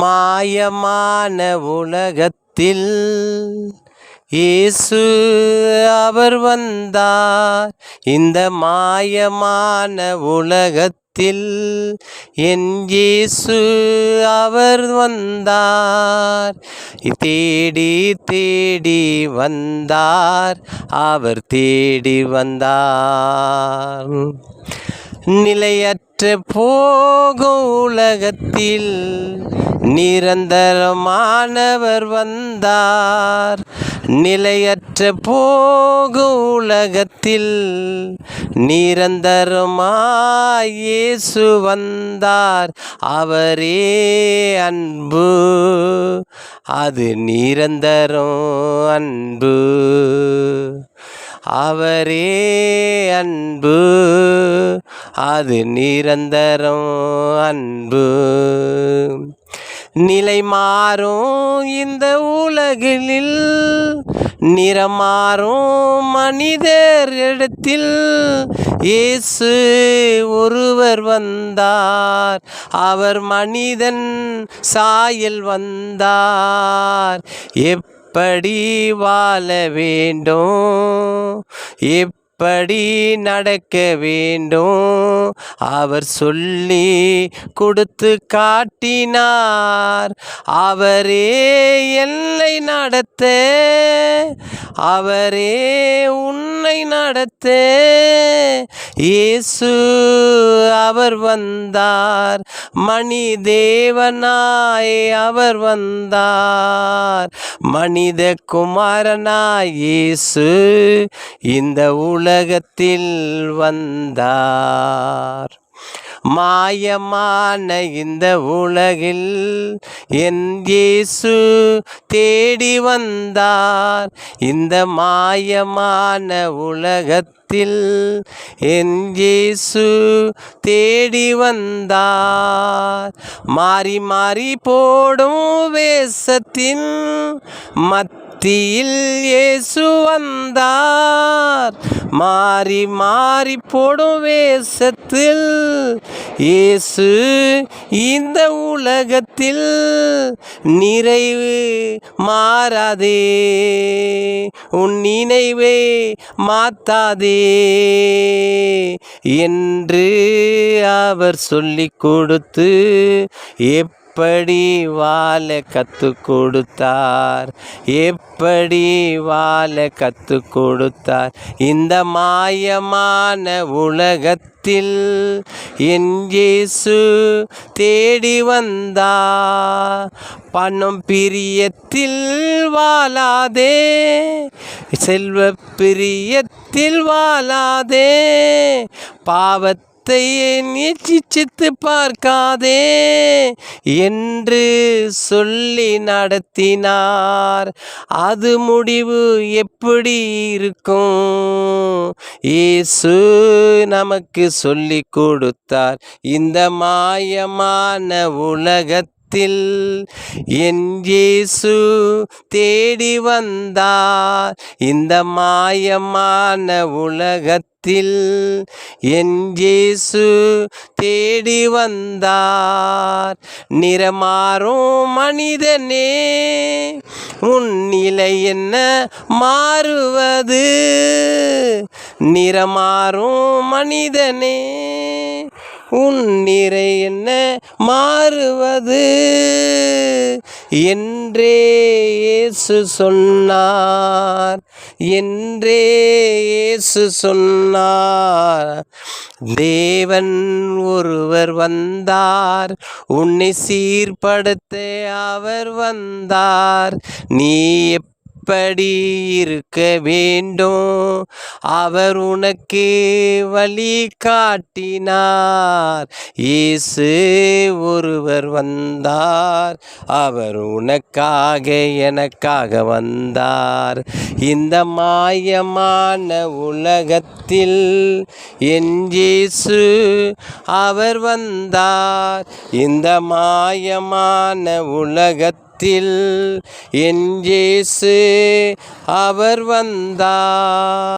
மாயமான உலகத்தில் இயேசு அவர் வந்தார். இந்த மாயமான உலகத்தில் என் இயேசு அவர் வந்தார். தேடி தேடி வந்தார், அவர் தேடி வந்தார். நிலையற்ற போகும் உலகத்தில் நிரந்தரமானவர் வந்தார். நிலையற்ற போகும் உலகத்தில் நிரந்தரமாய் இயேசு வந்தார். அவரே அன்பு, அது நிரந்தரம் அன்பு. அவரே அன்பு, அது நிரந்தரம் அன்பு. நிலை மாறும் இந்த உலகில், நிறமாறும் மனிதர் இடத்தில் இயேசு ஒருவர் வந்தார். அவர் மனிதன் சாயல் வந்தார். எப்படி வாழ வேண்டும், எப்படி நடக்க வேண்டும், அவர் சொல்லி கொடுத்து காட்டினார். அவரே என்னை நடத்த, அவரே உன்னை நடத்த இயேசு அவர் வந்தார். மணி தேவனாய் அவர் வந்தார். மனித குமாரனாய் இயேசு இந்த உலகத்தில் வந்தார். மாயமான இந்த உலகில் என் இயேசு தேடி வந்தார். இந்த மாயமான உலகத்தில் என் இயேசு தேடி வந்தார். மாறி மாறி போடும் வேஷத்தின் மத்தியில் இயேசு வந்தார். மாறி மாறி போடும் வேஷத்தில் இயேசு இந்த உலகத்தில் நிறைவு மாறாதே, உன் நினைவே மாத்தாதே என்று அவர் சொல்லிக் கொடுத்து எப்படி வாழ கற்றுக் கொடுத்தார். எப்படி வாழ கற்றுக் கொடுத்தார். இந்த மாயமான உலகத்தில் என் இயேசு தேடி வந்தார். பணம் பிரியத்தில் வாழாதே, செல்வ பிரியத்தில் வாழாதே, பாவத்தை நீச்சித்து பார்க்காதே என்று சொல்லி நடத்தினார். அது முடிவு எப்படி இருக்கும்? இயேசு நமக்கு சொல்லி கொடுத்தார். இந்த மாயமான உலகத்தில் என் இயேசு தேடி வந்தார். இந்த மாயமான உலகத்தில் என் இயேசு தேடி வந்தார். நிறமாறும் மனிதனே, உன் நிலை என்ன மாறுவது? நிறமாறும் மனிதனே, உன் நிறை என்ன மாறுவது என்றே இயேசு சொன்னார். என்றே இயேசு சொன்னார். தேவன் ஒருவர் வந்தார், உன்னை சீர்படுத்த அவர் வந்தார். நீ எப்படி இருக்க வேண்டும் அவர் உனக்கு வழி காட்டினார். இயேசு ஒருவர் வந்தார், அவர் உனக்காக எனக்காக வந்தார். இந்த மாயமான உலகத்தில் என் இயேசு அவர் வந்தார். இந்த மாயமான உலகத்தில் என் இயேசு அவர் வந்தார்.